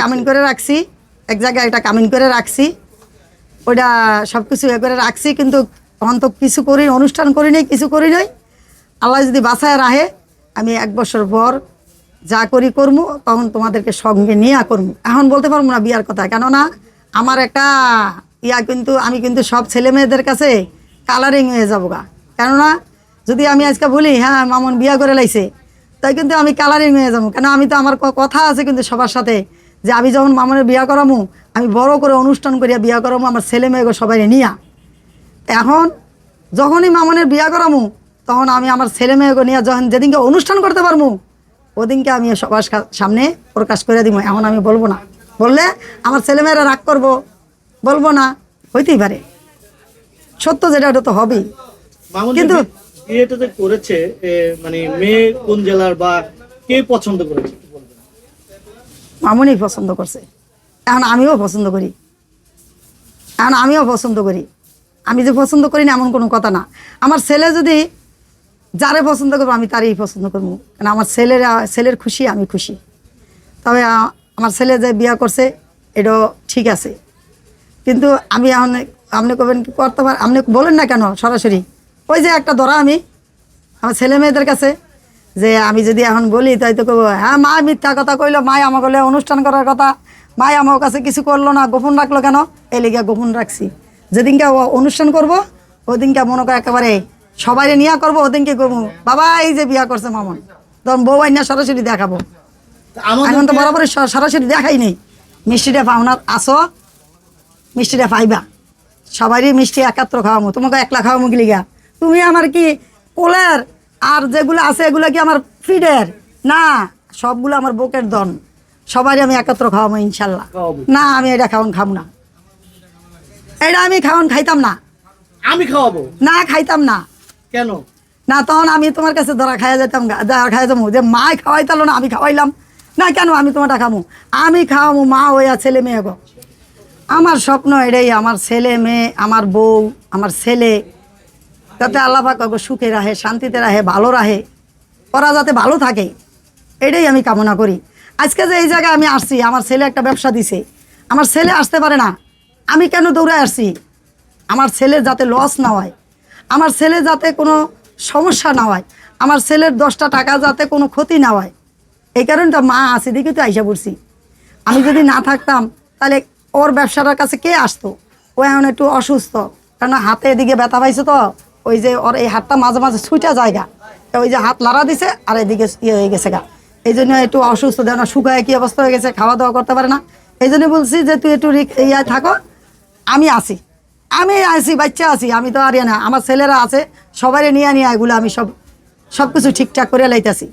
Come in করে রাখছি, এক জায়গায় এটা কামিন করে রাখছি, ওইটা সব কিছু এ করে রাখছি, কিন্তু তখন তো কিছু করি, অনুষ্ঠান করি নাই, কিছু করি নাই। আল্লাহ যদি বাঁচায় রাখে, আমি 1 বছর পর যা করি করবো, তখন তোমাদেরকে সঙ্গে নিয়ে করবো। এখন বলতে পারবো না বিয়ার কথা, কেননা আমার একটা কিন্তু আমি কিন্তু সব ছেলে মেয়েদের কাছে কালারিং হয়ে যাবো গা। কেননা যদি আমি আজকে বলি হ্যাঁ মামুন বিয়া করে লাইছে, তাই কিন্তু আমি কালারিং হয়ে যাবো। কেন আমি তো আমার কথা আছে কিন্তু সবার সাথে, যে আমি যখন মামুনের বিয়া করামু, আমি বড় করে অনুষ্ঠান করিয়া বিয়া করামু আমার ছেলে মেয়েকে সবাই নিয়া। এখন যখনই মামুনের বিয়া করামু, তখন আমি আমার ছেলে মেয়েকে নিয়ে যখন যেদিনকে অনুষ্ঠান করতে পারবো, ওদিনকে আমি সবার সামনে প্রকাশ করে দিব। এখন আমি বলবো না, বললে আমার ছেলেমেয়েরা রাগ করবো, বলবো না, হইতেই পারে। সত্য যেটা ওটা তো হবেই। কিন্তু বিয়েটা যে করেছে মানে মেয়ে কোন জেলার বা কে পছন্দ করেছে মামুনই পছন্দ করছে। এখন আমিও পছন্দ করি, আমি যে পছন্দ করি না এমন কোনো কথা না। আমার ছেলে যদি যারে পছন্দ করবো আমি তারই পছন্দ করবো, কারণ আমার ছেলের খুশি আমি খুশি। তবে আমার ছেলে যে বিয়া করছে এটাও ঠিক আছে, কিন্তু আমি এখন আপনি করবেন কি করতে পারেন, আপনি বলেন না কেন সরাসরি। ওই যে একটা ধরা আমি আমার ছেলে মেয়েদের কাছে, যে আমি যদি এখন বলি তাই তো করবো হ্যাঁ মা মিথ্যা কথা কইলো, মাই আমাকে অনুষ্ঠান করার কথা, মাই আমার কাছে কিছু করলো না, গোপন রাখলো কেন? এই লিগা গোপন রাখছি। যেদিনকে অনুষ্ঠান করব ওদিনকে মনে করে একেবারে সবাই নিয়ে করবো, ওদিনকে করবো বাবা এই যে বিয়া করছে মামুন, তখন বউ আইনা সরাসরি দেখাবো। এখন তো বরাবর সরাসরি দেখাই নেই। মিষ্টিটা পাওনা আসো, মিষ্টিটা পাইবা, সবারই মিষ্টি একাত্র খাওয়ামো, তোমাকে একলা খাওয়ামো কি লিগা? তুমি আমার কি কোলের আর যেগুলো আছে এগুলো কি আমার ফিডের না? সবগুলো আমার বুকের দন, সবারই আমি একত্র খাওয়াবো ইনশাল্লাহ। না আমি এটা খাবো না, এটা আমি খাইতাম না। আমি খাওয়াবো না, খাইতাম না। কেন না, তখন আমি তোমার কাছে ধরা খাইয়া যেতাম, খাইয়া যাবো যে মা খাওয়াইতালো না, আমি খাওয়াইলাম না কেন? আমি তোমারটা খাবো, আমি খাওয়াবো মা হইয়া ছেলে মেয়ে গো। আমার স্বপ্ন এটাই, আমার ছেলে মেয়ে, আমার বউ, আমার ছেলে যাতে আল্লাহ পাক সুখে রাহে, শান্তিতে রাহে, ভালো রাহে, ওরা যাতে ভালো থাকে, এটাই আমি কামনা করি। আজকে যে এই জায়গায় আমি আসছি, আমার ছেলে একটা ব্যবসা দিছে, আমার ছেলে আসতে পারে না, আমি কেন দৌড়ে আসছি? আমার ছেলে যাতে লস না হয়, আমার ছেলে যাতে কোনো সমস্যা না হয়, আমার ছেলের 10টা টাকা যাতে কোনো ক্ষতি না হয়, এই কারণে তো মা আছে দেখি তো আইসা পড়ছি। আমি যদি না থাকতাম তাহলে ওর ব্যবসাটার কাছে কে আসতো? ও এখন একটু অসুস্থ, কারণ হাতে এদিকে ব্যথা পাইছে, তো ওই যে ওর এই হাতটা মাঝে মাঝে ছুটা জায়গা, ওই যে হাত লাড়া দিছে আর এদিকে ইয়ে হয়ে গেছে গা, এই জন্য একটু অসুস্থ, যেন শুকায় কি অবস্থা হয়ে গেছে, খাওয়া দাওয়া করতে পারে না। এই জন্য বলছি যে তুই একটু ইয়ে থাকো, আমি আসি বাচ্চা আছি, আমি তো আর না, আমার ছেলেরা আছে, সবাই নিয়ে এগুলো আমি সব কিছু ঠিকঠাক করে লাইতেছি।